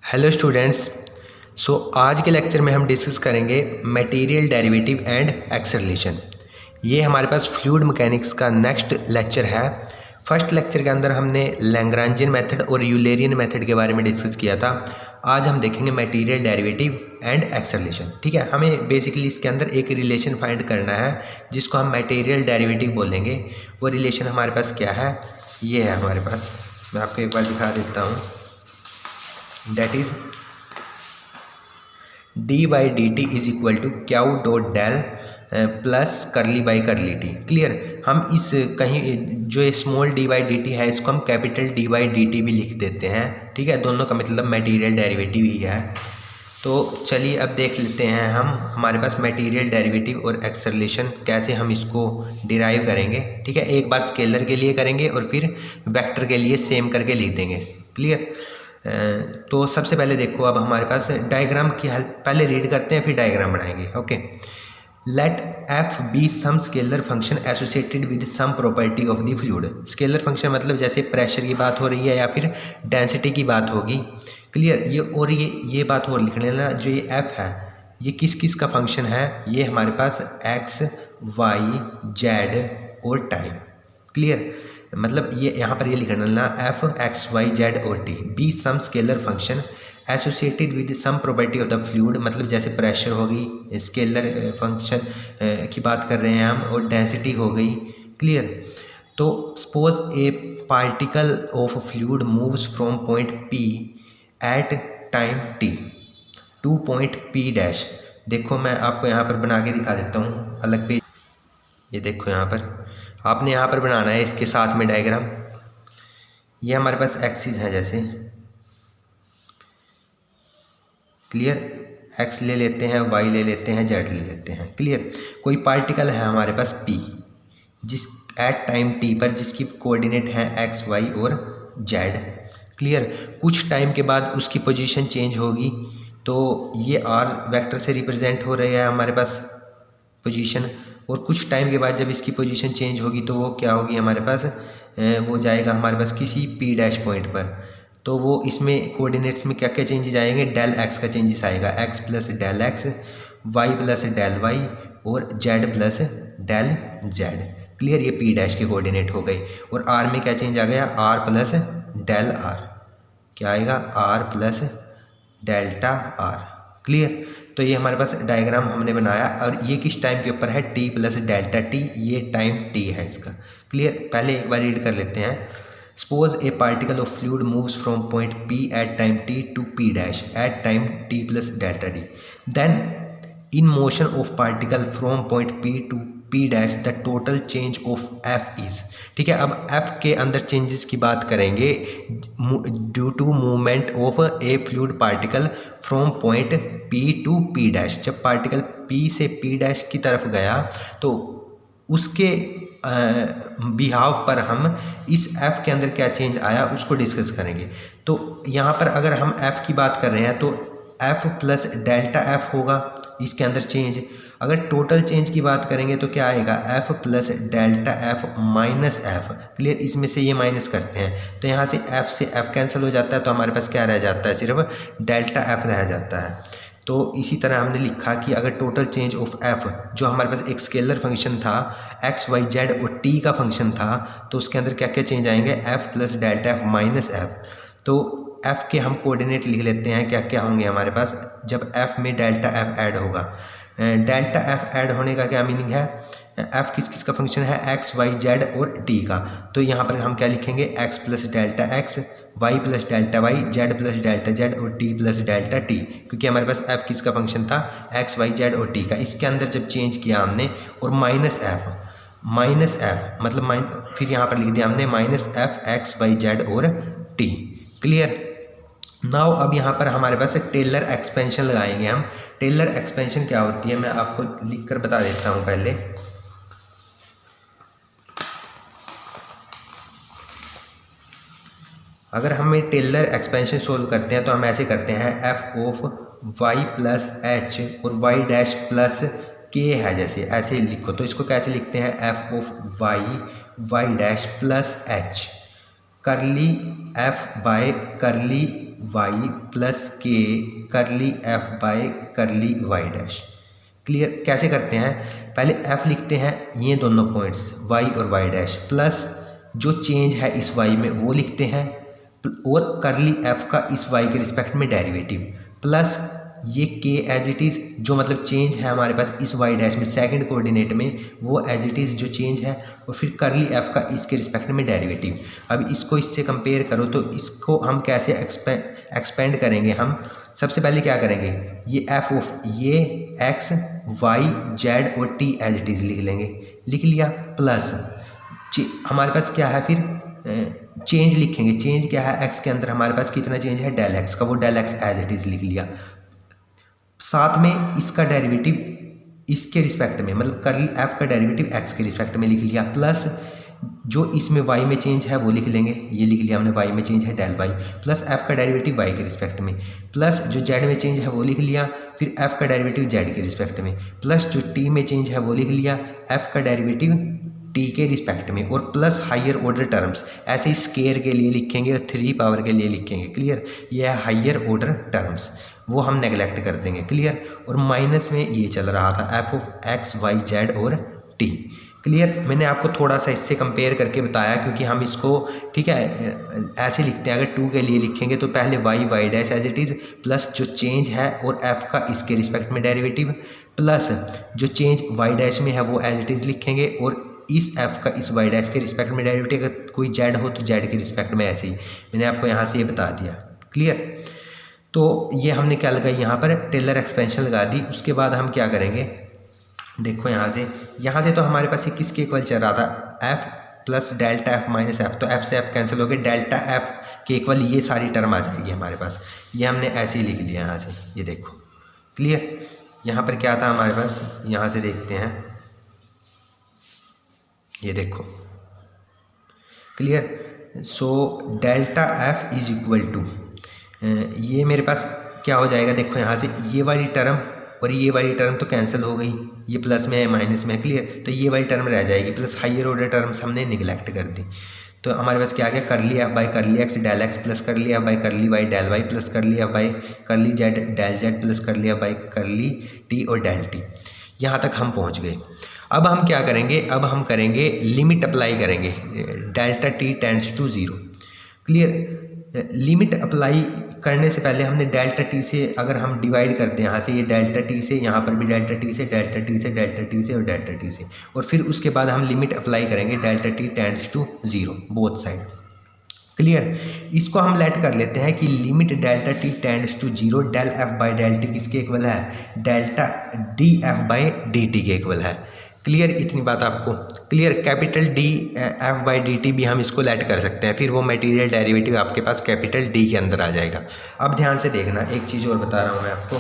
Hello students. आज के lecture में हम डिस्कस करेंगे मटेरियल डेरिवेटिव एंड एक्सेलरेशन। ये हमारे पास फ्लूइड मैकेनिक्स का नेक्स्ट लेक्चर है। फर्स्ट लेक्चर के अंदर हमने लैग्रांजियन मेथड और यूलेरियन मेथड के बारे में डिस्कस किया था। आज हम देखेंगे मटेरियल डेरिवेटिव एंड एक्सेलरेशन। ठीक है, हमें बेसिकली इसके अंदर एक रिलेशन फाइंड करना है जिसको हम मटेरियल डेरिवेटिव बोलेंगे। वो रिलेशन हमारे पास क्या है, ये है हमारे पास। मैं आपको एक बार दिखा देता हूँ। That is D by D T is equal to Q dot del plus curly by curly T. Clear. हम इस कहीं जो small D by D T है इसको हम capital D by D T भी लिख देते हैं। ठीक है, दोनों का मतलब मटेरियल डेरिवेटिव ही है। तो चलिए अब देख लेते हैं हम हमारे पास मटेरियल डेरिवेटिव और एक्सेलरेशन कैसे हम इसको डिराइव करेंगे। ठीक है, एक बार स्केलर के लिए करेंगे और फिर वेक्टर के लिए सेम करके लिख देंगे। क्लियर। तो सबसे पहले देखो, अब हमारे पास डायग्राम की हेल्प पहले रीड करते हैं फिर डायग्राम बनाएंगे। Okay, let F be some scalar function associated with some property of the fluid. Scalar function मतलब जैसे प्रेशर की बात हो रही है या फिर डेंसिटी की बात होगी। क्लियर। ये बात और लिखने लेना, जो ये एफ है ये किस किस का फंक्शन है, ये हमारे पास एक्स वाई जेड और टाइम। क्लियर। मतलब ये यहाँ पर ये लिखना लेना एफ एक्स वाई जेड और T be some scalar function associated with some property of the fluid. मतलब जैसे प्रेशर होगी, स्केलर फंक्शन की बात कर रहे हैं हम, और डेंसिटी हो गई। क्लियर। तो suppose a particle of fluid moves from point P at time T to point P dash. देखो मैं आपको यहाँ पर बना के दिखा देता हूँ अलग पेज। ये देखो यहाँ पर आपने यहाँ पर बनाना है इसके साथ में डायग्राम। ये हमारे पास एक्सिस है जैसे। क्लियर। एक्स ले लेते हैं, वाई ले लेते हैं, जेड ले लेते हैं। क्लियर। कोई पार्टिकल है हमारे पास पी जिस एट टाइम टी पर जिसकी कोऑर्डिनेट है एक्स वाई और जेड। क्लियर। कुछ टाइम के बाद उसकी पोजीशन चेंज होगी, तो ये आर वेक्टर से रिप्रेजेंट हो रही है हमारे पास पोजीशन। और कुछ टाइम के बाद जब इसकी पोजीशन चेंज होगी तो वो क्या होगी हमारे पास, वो जाएगा हमारे पास किसी पी डैश पॉइंट पर। तो वो इसमें कोऑर्डिनेट्स में क्या क्या चेंजेस आएंगे, डेल एक्स का चेंजेस आएगा, x plus del x, Y plus del y और z plus del z. Clear. ये पी डैश के कोऑर्डिनेट हो गई। और आर में क्या चेंज आ गया, आर प्लस डेल आर। क्या आएगा, R plus delta R. Clear. तो ये हमारे पास डायग्राम हमने बनाया, और ये किस टाइम के ऊपर है, टी प्लस डेल्टा टी। ये टाइम टी है इसका। क्लियर। पहले एक बार रीड कर लेते हैं। Suppose a particle of fluid moves from point P at time T to P dash at time T plus delta T. Then in motion of particle from point P to P dash the total change of F is. ठीक है, अब F के अंदर changes की बात करेंगे due to movement of a fluid particle from point P to P dash. जब particle P से पी डैश की तरफ गया तो उसके बिहाव पर हम इस एफ के अंदर क्या चेंज आया उसको डिस्कस करेंगे। तो यहाँ पर अगर हम एफ की बात कर रहे हैं तो एफ प्लस डेल्टा एफ होगा इसके अंदर चेंज। अगर टोटल चेंज की बात करेंगे तो क्या आएगा, F plus delta F minus F. Clear. इसमें से ये माइनस करते हैं तो यहाँ से एफ कैंसिल हो जाता है, तो हमारे पास क्या रह जाता है, सिर्फ डेल्टा एफ रह जाता है। तो इसी तरह हमने लिखा कि अगर टोटल चेंज ऑफ एफ, जो हमारे पास एक स्केलर फंक्शन था, एक्स वाई जेड और टी का फंक्शन था, तो उसके अंदर क्या क्या चेंज आएंगे, F plus delta F minus F. तो एफ के हम कोऑर्डिनेट लिख लेते हैं, क्या क्या होंगे हमारे पास जब एफ में डेल्टा एफ ऐड होगा। डेल्टा एफ ऐड होने का क्या मीनिंग है, एफ किस किस का फंक्शन है, एक्स वाई जेड और टी का। तो यहाँ पर हम क्या लिखेंगे, X plus delta X, Y plus delta Y, Z plus delta Z और टी प्लस डेल्टा टी। क्योंकि हमारे पास एफ किसका फंक्शन था, एक्स वाई जेड और टी का। इसके अंदर जब चेंज किया हमने, और माइनस एफ मतलब फिर यहाँ पर लिख दिया हमने minus F X Y Z और टी। क्लियर। नाउ अब यहाँ पर हमारे पास टेलर एक्सपेंशन लगाएंगे हम। टेलर एक्सपेंशन क्या होती है मैं आपको लिख कर बता देता हूँ पहले। अगर हमें टेलर एक्सपेंशन सोल्व करते हैं तो हम ऐसे करते हैं, F of Y plus H और वाई डैश प्लस के है जैसे, ऐसे लिखो। तो इसको कैसे लिखते हैं, F of y dash plus h curly f by curly y plus k curly f by curly y dash. Clear? कैसे करते हैं, पहले एफ लिखते हैं ये दोनों पॉइंट्स वाई और वाई डैश, प्लस जो चेंज है इस वाई में वो लिखते हैं, और करली एफ का इस वाई के रिस्पेक्ट में डेरिवेटिव, प्लस ये के एज इट इज़ जो मतलब चेंज है हमारे पास इस वाई डैश में सेकंड कोऑर्डिनेट में वो एज इट इज़ जो चेंज है, और फिर करली एफ का इसके रिस्पेक्ट में डेरिवेटिव। अब इसको इससे कंपेयर करो तो इसको हम कैसे एक्सपेंड करेंगे। हम सबसे पहले क्या करेंगे, ये एफ ऑफ ये एक्स वाई जेड और टी एज इट इज़ लिख लेंगे, लिख लिया, प्लस हमारे पास क्या है फिर चेंज लिखेंगे। चेंज क्या है, एक्स के अंदर हमारे पास कितना चेंज है डेल एक्स का, वो del X as it is लिख लिया, साथ में इसका डेरिवेटिव इसके रिस्पेक्ट में मतलब करली एफ का डेरिवेटिव एक्स के रिस्पेक्ट में लिख लिया, प्लस जो इसमें वाई में चेंज है वो लिख लेंगे, ये लिख लिया हमने वाई में चेंज है डेल वाई, प्लस एफ का डेरिवेटिव वाई के रिस्पेक्ट में, प्लस जो जेड में चेंज है वो लिख लिया, फिर एफ का डेरिवेटिव जेड के रिस्पेक्ट में, प्लस जो टी में चेंज है वो लिख लिया, एफ का डेरिवेटिव टी के रिस्पेक्ट में, और प्लस हायर ऑर्डर टर्म्स ऐसे ही स्केयर के लिए लिखेंगे और 3 पावर के लिए लिखेंगे। क्लियर? यह है हायर ऑर्डर टर्म्स, वो हम नेगलेक्ट कर देंगे। क्लियर? और माइनस में ये चल रहा था F of X Y Z और टी। क्लियर? मैंने आपको थोड़ा सा इससे कंपेयर करके बताया क्योंकि हम इसको ठीक है ऐसे लिखते हैं, अगर 2 के लिए लिखेंगे तो पहले Y Y dash as it is, plus जो चेंज है और एफ का इसके रिस्पेक्ट में डेरिवेटिव, प्लस जो चेंज वाई डैश में है वो एज इट इज़ लिखेंगे, और इस एफ का इस वाई डैश के रिस्पेक्ट में डेरिवेटिव, अगर कोई जेड हो तो जेड के रिस्पेक्ट में ऐसे ही मैंने आपको यहाँ से ये बता दिया। क्लियर? तो ये हमने क्या लगाई यहाँ पर टेलर एक्सपेंशन लगा दी। उसके बाद हम क्या करेंगे, देखो यहाँ से तो हमारे पास ये किसके इक्वल चल रहा था, F plus delta F minus F, तो एफ से एफ कैंसिल हो गए, डेल्टा एफ के इक्वल ये सारी टर्म आ जाएगी हमारे पास। ये हमने ऐसे ही लिख लिया यहाँ से, ये देखो। क्लियर? यहाँ पर क्या था हमारे पास, यहाँ से देखते हैं, ये देखो। Clear? So delta F is equal to, ये मेरे पास क्या हो जाएगा, देखो यहाँ से ये वाली टर्म और ये वाली टर्म तो कैंसिल हो गई, ये प्लस में है माइनस में। क्लियर? तो ये वाली टर्म रह जाएगी, प्लस हायर ऑर्डर टर्म्स हमने निगलेक्ट कर दी। तो हमारे पास क्या आ गया, curly F by curly X del X, plus curly F by curly Y del Y, plus curly F by curly Z del Z, plus curly F by curly T और डेल टी। यहाँ तक हम पहुँच गए। अब हम क्या करेंगे, अब हम करेंगे लिमिट अप्लाई करेंगे, delta T tends to 0। Clear? Limit apply करने से पहले हमने डेल्टा टी से अगर हम डिवाइड करते हैं यहाँ से, ये डेल्टा टी से, यहाँ पर भी डेल्टा टी से, डेल्टा टी से, डेल्टा टी से और डेल्टा टी से, और फिर उसके बाद हम लिमिट अप्लाई करेंगे delta T tends to 0 both side. Clear? इसको हम लेट कर लेते हैं कि limit delta T tends to 0 del F by del T किसके इक्वल है, delta D F by D T के इक्वल है। क्लियर? इतनी बात आपको clear. Capital D F by D T भी हम इसको लेट कर सकते हैं, फिर वो मटेरियल डेरिवेटिव आपके पास कैपिटल डी के अंदर आ जाएगा। अब ध्यान से देखना, एक चीज़ और बता रहा हूँ मैं आपको,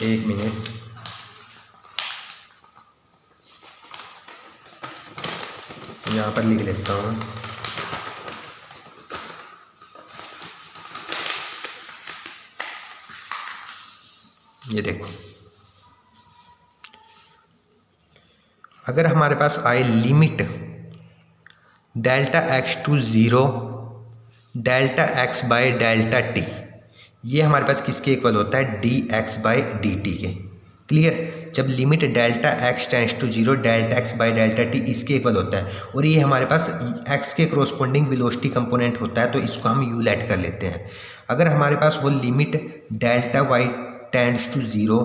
1 मिनट। यहाँ पर लिख लेता हूँ, ये देखो, अगर हमारे पास आए limit delta X to 0 delta X by delta T, ये हमारे पास किसके इक्वल होता है, D x by D T के। क्लियर? जब limit delta X tends to 0 delta X by delta T इसके इक्वल होता है, और ये हमारे पास एक्स के क्रोस्पोंडिंग वेलोसिटी कंपोनेंट होता है, तो इसको हम यू लेट कर लेते हैं। अगर हमारे पास वो limit delta y tends to 0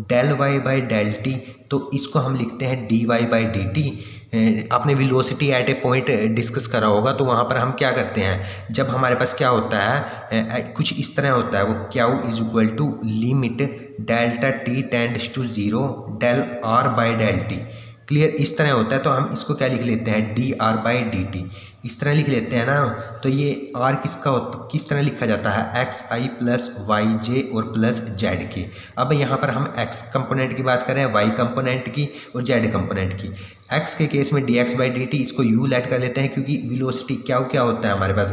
del y by del T, तो इसको हम लिखते हैं d y by D t. आपने velocity at a point discuss करा होगा, तो वहाँ पर हम क्या करते हैं, जब हमारे पास क्या होता है कुछ इस तरह होता है, वो Q is equal to limit delta T tends to 0 del R by del T. Clear? इस तरह होता है, तो हम इसको क्या लिख लेते हैं, D R by D T, इस तरह लिख लेते हैं ना। तो ये आर किस तरह लिखा जाता है, एक्स आई प्लस वाई जे और प्लस जेड के। अब यहाँ पर हम एक्स कंपोनेंट की बात कर रहे हैं, वाई कंपोनेंट की और जेड कंपोनेंट की। एक्स के केस में d x by D t, इसको यू लेट कर लेते हैं क्योंकि वेलोसिटी क्या होता है हमारे पास,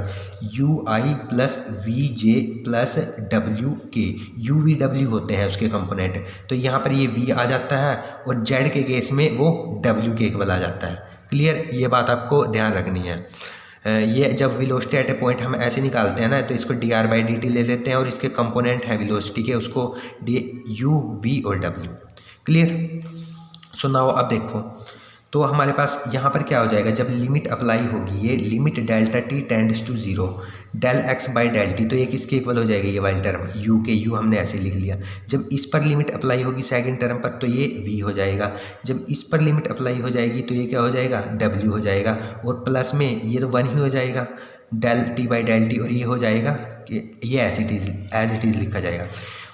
u i plus v j plus डब्ल्यू के, यू वी डब्ल्यू होते हैं उसके कंपोनेंट, तो यहाँ पर ये वी आ जाता है, और जेड के केस में वो डब्ल्यू के इक्वल आ जाता है। क्लियर? ये बात आपको ध्यान रखनी है। ये जब वेलोसिटी एट ए पॉइंट हम ऐसे निकालते हैं ना, तो इसको dr/dt ले लेते हैं और इसके कंपोनेंट हैं वेलोसिटी के, उसको u, v और w। क्लियर। सो नाउ अब देखो, तो हमारे पास यहाँ पर क्या हो जाएगा, जब लिमिट अप्लाई होगी, ये limit delta T tends to 0 del X by del T, तो ये किसके इक्वल हो जाएगा, ये वाली टर्म u के, u हमने ऐसे लिख लिया। जब इस पर लिमिट अप्लाई होगी सेकंड टर्म पर, तो ये v हो जाएगा। जब इस पर लिमिट अप्लाई हो जाएगी तो ये क्या हो जाएगा, w हो जाएगा। और प्लस में ये तो 1 ही हो जाएगा, del T by del T, और ये हो जाएगा कि ये एज इट इज़ लिखा जाएगा।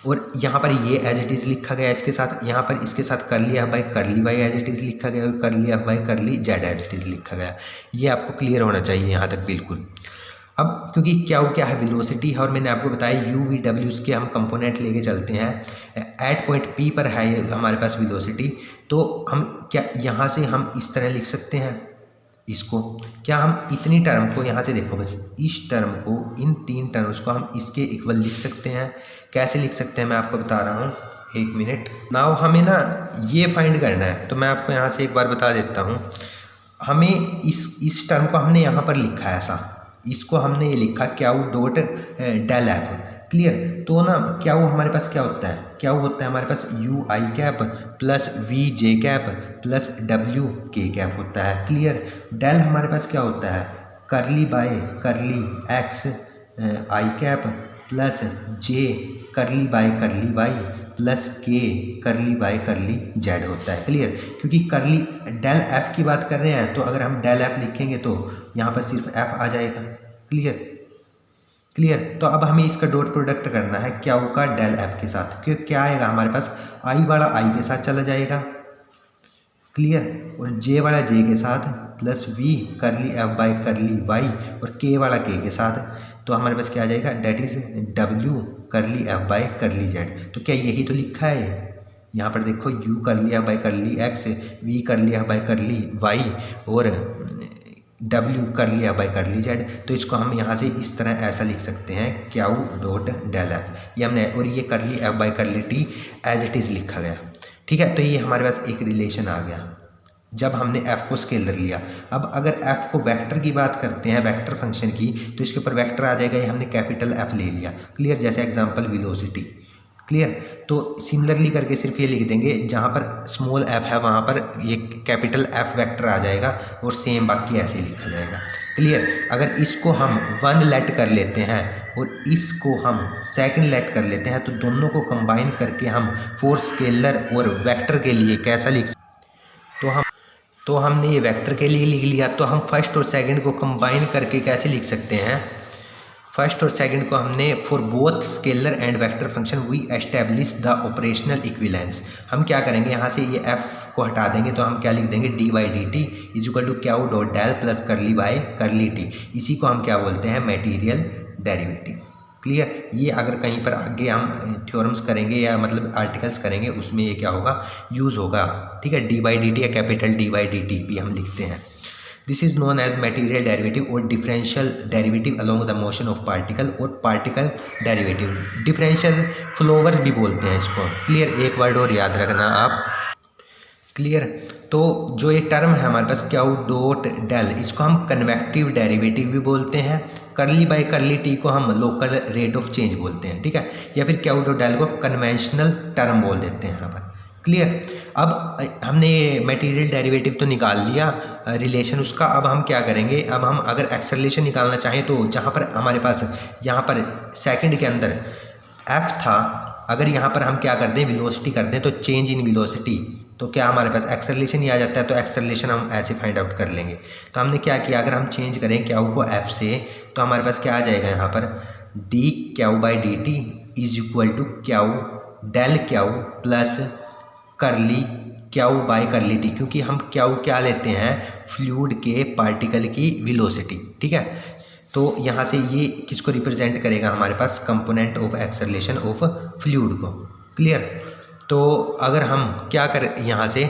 और यहाँ पर ये एज इट इज़ लिखा गया इसके साथ, यहाँ पर इसके साथ curly F by curly Y as it is लिखा गया, और curly F by curly Z as it is लिखा गया। ये आपको क्लियर होना चाहिए यहाँ तक बिल्कुल। अब क्योंकि क्या है, वेलोसिटी है, और मैंने आपको बताया u v w के हम कंपोनेंट लेके चलते हैं। एट पॉइंट p पर है ये हमारे पास वेलोसिटी, तो हम क्या यहाँ से हम इस तरह लिख सकते हैं इसको, क्या हम इतनी टर्म को यहाँ से देखो, बस इस टर्म को, इन 3 टर्म्स को हम इसके इक्वल लिख सकते हैं। कैसे लिख सकते हैं मैं आपको बता रहा हूँ, 1 मिनट। नाउ हमें ना ये फाइंड करना है, तो मैं आपको यहाँ से एक बार बता देता हूँ। हमें इस टर्म को हमने यहाँ पर लिखा है ऐसा, इसको हमने ये लिखा क्याउ डॉट डेल एफ। क्लियर। तो ना क्याउ हमारे पास क्या होता है, क्याउ होता है हमारे पास u i cap plus v j cap plus डब्ल्यू के कैप होता है। क्लियर। डेल हमारे पास क्या होता है, करली बाय करली एक्स आई कैप प्लस जे करली by curly y plus k करली बाय करली जेड होता है। क्लियर। क्योंकि करली डेल एफ की बात कर रहे हैं, तो अगर हम डेल एफ लिखेंगे तो यहाँ पर सिर्फ एफ आ जाएगा। क्लियर। तो अब हमें इसका डॉट प्रोडक्ट करना है क्याउ का डेल एफ के साथ, क्योंकि क्या आएगा हमारे पास, आई वाला आई के साथ चला जाएगा। क्लियर। और जे वाला जे के साथ plus we curly F by curly Y और के वाला के के साथ, तो हमारे पास क्या आ जाएगा, date is W curly F by curly Z. तो क्या यही तो लिखा है यहाँ पर, देखो U curly F by curly X, V curly F by curly Y और W curly F by curly Z. तो इसको हम यहाँ से इस तरह ऐसा लिख सकते हैं क्याउ डॉट डेल एफ, ये हमने, और ये curly F by curly T as it is लिखा गया। ठीक है। तो ये हमारे पास एक रिलेशन आ गया जब हमने f को स्केलर लिया। अब अगर f को वेक्टर की बात करते हैं, वेक्टर फंक्शन की, तो इसके ऊपर वेक्टर आ जाएगा, ये हमने कैपिटल F ले लिया। क्लियर। जैसे एग्जांपल वेलोसिटी। क्लियर। तो सिमिलरली करके सिर्फ ये लिख देंगे, जहाँ पर स्मॉल f है वहाँ पर ये कैपिटल F वेक्टर आ जाएगा, और सेम बाकी ऐसे लिखा जाएगा। क्लियर। अगर इसको हम 1 लेट कर लेते हैं और इसको हम सेकंड लेट कर लेते हैं, तो दोनों को कंबाइन करके हम फोर स्केलर और वेक्टर के लिए कैसा लिख, तो हमने ये वेक्टर के लिए लिख लिया, तो हम फर्स्ट और सेकंड को कंबाइन करके कैसे लिख सकते हैं, फर्स्ट और सेकंड को हमने for both scalar and vector function we establish the operational equivalence. हम क्या करेंगे, यहाँ से ये f को हटा देंगे, तो हम क्या लिख देंगे, d y d T is equal to क्याउ dot del plus curly by curly t. इसी को हम क्या बोलते हैं, मटेरियल डेरिवेटिव। क्लियर। ये अगर कहीं पर आगे हम थ्योरम्स करेंगे या मतलब आर्टिकल्स करेंगे, उसमें ये क्या होगा, यूज़ होगा। ठीक है। डी बाई डी टी या capital D by D T भी हम लिखते हैं। This is known as material derivative और differential derivative along the motion of particle, और पार्टिकल डेरिवेटिव, डिफरेंशियल फ्लोवर भी बोलते हैं इसको। क्लियर। एक वर्ड और याद रखना आप। क्लियर। तो जो ये टर्म है हमारे पास क्याउ डॉट डेल, इसको हम कन्वेक्टिव डेरिवेटिव भी बोलते हैं। करली बाय करली टी को हम लोकल रेट ऑफ चेंज बोलते हैं। ठीक है। या फिर क्याउ डॉट डेल को कन्वेंशनल टर्म बोल देते हैं यहाँ पर। क्लियर। अब हमने मटेरियल डेरिवेटिव तो निकाल लिया रिलेशन उसका। अब हम क्या करेंगे, अब हम अगर एक्सेलरेशन निकालना चाहें, तो जहाँ पर हमारे पास यहाँ पर सेकंड के अंदर f था, अगर यहाँ पर हम क्या कर दें, वेलोसिटी कर दें, तो चेंज इन वेलोसिटी, तो क्या हमारे पास एक्सेलरेशन ही आ जाता है। तो एक्सेलरेशन हम ऐसे फाइंड आउट कर लेंगे। तो हमने क्या किया, अगर हम चेंज करें क्याउ को f से, तो हमारे पास क्या आ जाएगा यहाँ पर, डी क्याउ by D T is equal to क्याउ डेल क्याउ प्लस करली क्याउ बाय करली टी, क्योंकि हम क्याउ क्या लेते हैं, फ्लूइड के पार्टिकल की वेलोसिटी। ठीक है। तो यहाँ से ये किसको रिप्रेजेंट करेगा, हमारे पास component of acceleration of fluid को। क्लियर। तो अगर हम क्या कर यहाँ से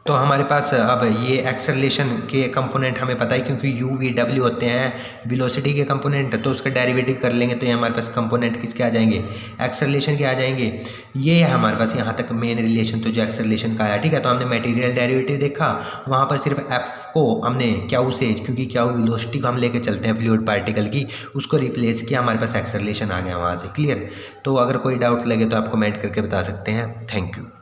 तो हमारे पास अब ये एक्सेलरेशन के कंपोनेंट हमें पता है, क्योंकि यू वी डब्ल्यू होते हैं वेलोसिटी के कंपोनेंट, तो उसका डेरिवेटिव कर लेंगे तो ये हमारे पास कंपोनेंट किसके आ जाएंगे, एक्सेलरेशन के आ जाएंगे। ये है हमारे पास यहाँ तक मेन रिलेशन तो जो एक्सेलरेशन का आया, ठीक है। तो हमने मटेरियल डेरिवेटिव देखा, वहाँ पर सिर्फ एफ को हमने क्यू से, क्योंकि क्यू वेलोसिटी को हम लेके चलते हैं फ्लूइड पार्टिकल की, उसको रिप्लेस किया, हमारे पास एक्सेलरेशन आ गया वहाँ से। क्लियर। तो अगर कोई डाउट लगे तो आप कमेंट करके बता सकते हैं। Thank you.